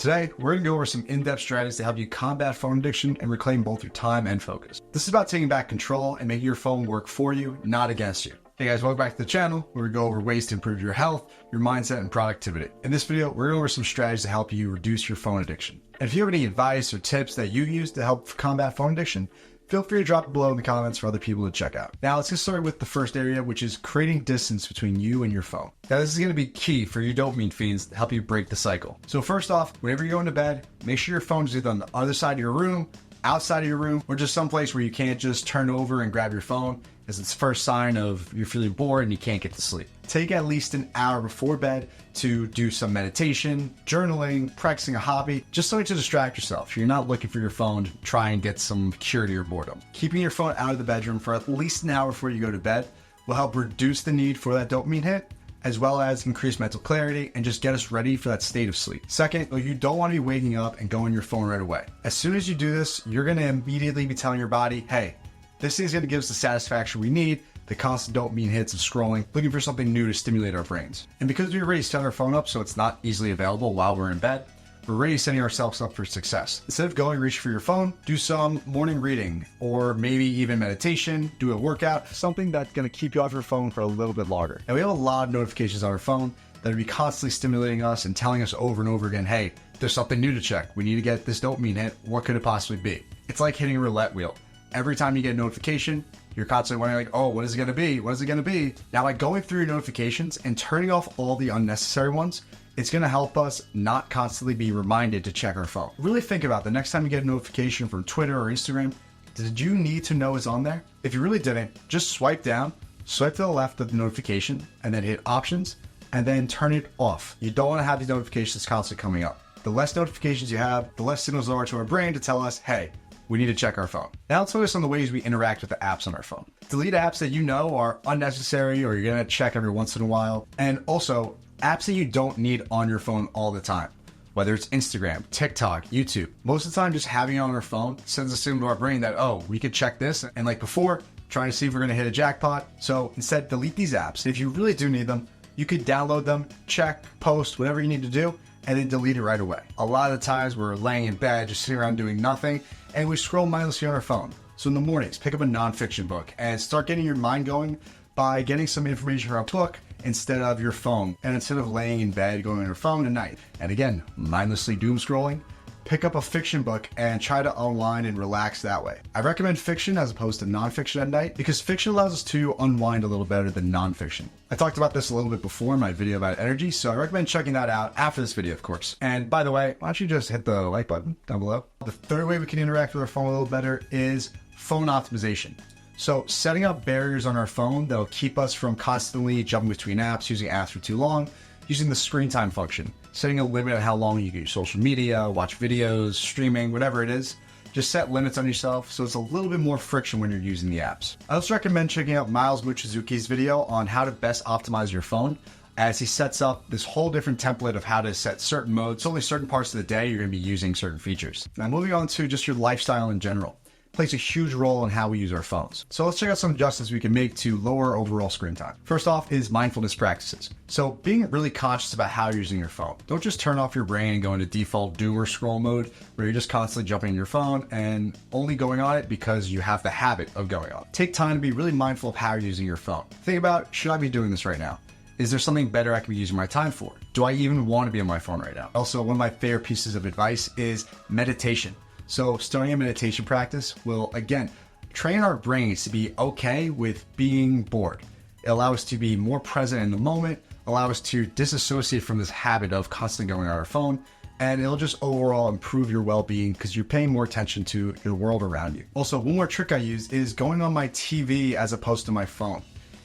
Today, we're going to go over some in-depth strategies to help you combat phone addiction and reclaim both your time and focus. This is about taking back control and making your phone work for you, not against you. Hey guys, welcome back to the channel where we go over ways to improve your health, your mindset, and productivity. In this video, we're going over some strategies to help you reduce your phone addiction. And if you have any advice or tips that you use to help combat phone addiction, feel free to drop it below in the comments for other people to check out. Now let's get started with the first area, which is creating distance between you and your phone. Now this is going to be key for you dopamine fiends to help you break the cycle. So first off, whenever you're going to bed, make sure your phone is either on the other side of your room, outside of your room, or just someplace where you can't just turn over and grab your phone, as it's the first sign of you're feeling bored and you can't get to sleep. Take at least an hour before bed to do some meditation, journaling, practicing a hobby, just something to distract yourself. You're not looking for your phone to try and get some cure to your boredom. Keeping your phone out of the bedroom for at least an hour before you go to bed will help reduce the need for that dopamine hit, as well as increase mental clarity and just get us ready for that state of sleep. Second, you don't want to be waking up and going on your phone right away. As soon as you do this, you're going to immediately be telling your body, hey, this thing's going to give us the satisfaction we need, the constant dopamine hits of scrolling, looking for something new to stimulate our brains. And because we already set our phone up so it's not easily available while we're in bed, we're already setting ourselves up for success. Instead of going reach for your phone, do some morning reading or maybe even meditation, do a workout, something that's going to keep you off your phone for a little bit longer. And we have a lot of notifications on our phone that will be constantly stimulating us and telling us over and over again, hey, there's something new to check. We need to get this dopamine hit. What could it possibly be? It's like hitting a roulette wheel. Every time you get a notification, you're constantly wondering like, oh, what is it going to be? What is it going to be? Now, by going through your notifications and turning off all the unnecessary ones, it's going to help us not constantly be reminded to check our phone. Really think about the next time you get a notification from Twitter or Instagram, did you need to know it's on there? If you really didn't, just swipe down, swipe to the left of the notification, and then hit options, and then turn it off. You don't want to have these notifications constantly coming up. The less notifications you have, the less signals there are to our brain to tell us, hey, we need to check our phone. Now let's focus on the ways we interact with the apps on our phone. Delete apps that you know are unnecessary or you're gonna check every once in a while. And also apps that you don't need on your phone all the time. Whether it's Instagram, TikTok, YouTube. Most of the time just having it on our phone sends a signal to our brain that, oh, we could check this. And like before, trying to see if we're gonna hit a jackpot. So instead, delete these apps. If you really do need them, you could download them, check, post, whatever you need to do, and then delete it right away. A lot of the times we're laying in bed, just sitting around doing nothing, and we scroll mindlessly on our phone. So in the mornings, pick up a nonfiction book and start getting your mind going by getting some information from a book instead of your phone. And instead of laying in bed, going on your phone at night. And again, mindlessly doom scrolling, pick up a fiction book and try to unwind and relax that way. I recommend fiction as opposed to nonfiction at night because fiction allows us to unwind a little better than nonfiction. I talked about this a little bit before in my video about energy, so I recommend checking that out after this video, of course. And by the way, why don't you just hit the like button down below? The third way we can interact with our phone a little better is phone optimization. So setting up barriers on our phone that'll keep us from constantly jumping between apps, using apps for too long, using the screen time function, setting a limit on how long you can use social media, watch videos, streaming, whatever it is. Just set limits on yourself so it's a little bit more friction when you're using the apps. I also recommend checking out Miles Mochizuki's video on how to best optimize your phone, as he sets up this whole different template of how to set certain modes. Only certain parts of the day you're going to be using certain features. Now moving on to just your lifestyle in general. Plays a huge role in how we use our phones. So let's check out some adjustments we can make to lower overall screen time. First off is mindfulness practices. So being really conscious about how you're using your phone. Don't just turn off your brain and go into default doom or scroll mode where you're just constantly jumping on your phone and only going on it because you have the habit of going on. Take time to be really mindful of how you're using your phone. Think about, should I be doing this right now? Is there something better I could be using my time for? Do I even want to be on my phone right now? Also, one of my favorite pieces of advice is meditation. So starting a meditation practice will, again, train our brains to be okay with being bored. It allows us to be more present in the moment, allow us to disassociate from this habit of constantly going on our phone, and it'll just overall improve your well-being because you're paying more attention to the world around you. Also, one more trick I use is going on my TV as opposed to my phone.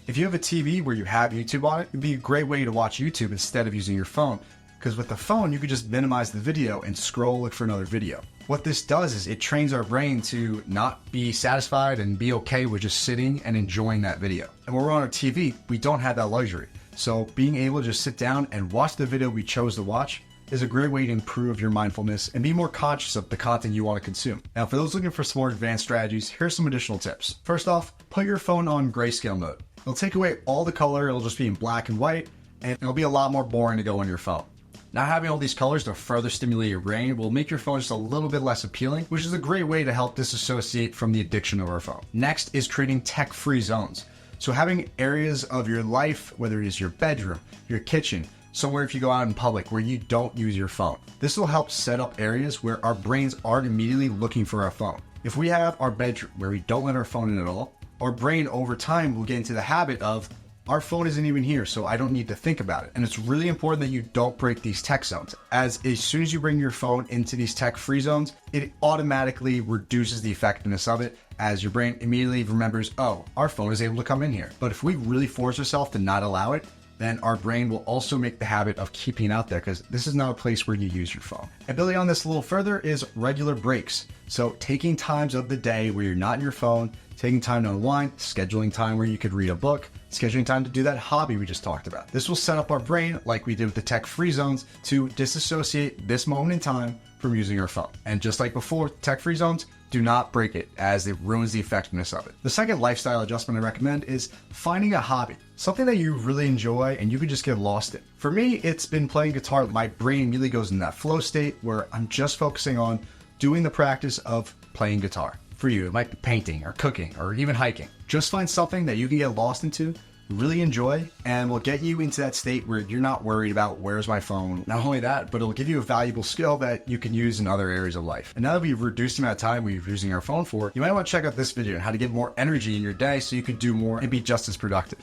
If you have a TV where you have YouTube on it, it'd be a great way to watch YouTube instead of using your phone. Because with the phone, you could just minimize the video and scroll, look for another video. What this does is it trains our brain to not be satisfied and be okay with just sitting and enjoying that video. And when we're on our TV, we don't have that luxury. So being able to just sit down and watch the video we chose to watch is a great way to improve your mindfulness and be more conscious of the content you want to consume. Now, for those looking for some more advanced strategies, here's some additional tips. First off, put your phone on grayscale mode. It'll take away all the color, it'll just be in black and white, and it'll be a lot more boring to go on your phone. Now, having all these colors to further stimulate your brain will make your phone just a little bit less appealing, which is a great way to help disassociate from the addiction of our phone. Next is creating tech-free zones. So having areas of your life, whether it is your bedroom, your kitchen, somewhere if you go out in public where you don't use your phone. This will help set up areas where our brains aren't immediately looking for our phone. If we have our bedroom where we don't let our phone in at all, our brain over time will get into the habit of, our phone isn't even here, so I don't need to think about it. And it's really important that you don't break these tech zones, as soon as you bring your phone into these tech-free zones, it automatically reduces the effectiveness of it, as your brain immediately remembers, oh, our phone is able to come in here. But if we really force ourselves to not allow it, then our brain will also make the habit of keeping it out there, because this is not a place where you use your phone. And building on this a little further is regular breaks. So taking times of the day where you're not in your phone, taking time to unwind, scheduling time where you could read a book, scheduling time to do that hobby we just talked about. This will set up our brain, like we did with the tech-free zones, to disassociate this moment in time from using our phone. And just like before, tech-free zones, do not break it, as it ruins the effectiveness of it. The second lifestyle adjustment I recommend is finding a hobby, something that you really enjoy and you can just get lost in. For me, it's been playing guitar. My brain immediately goes in that flow state where I'm just focusing on doing the practice of playing guitar. For you, it might be painting or cooking or even hiking. Just find something that you can get lost into, really enjoy, and will get you into that state where you're not worried about where's my phone. Not only that, but it'll give you a valuable skill that you can use in other areas of life. And now that we've reduced the amount of time we're using our phone for, you might want to check out this video on how to get more energy in your day so you can do more and be just as productive.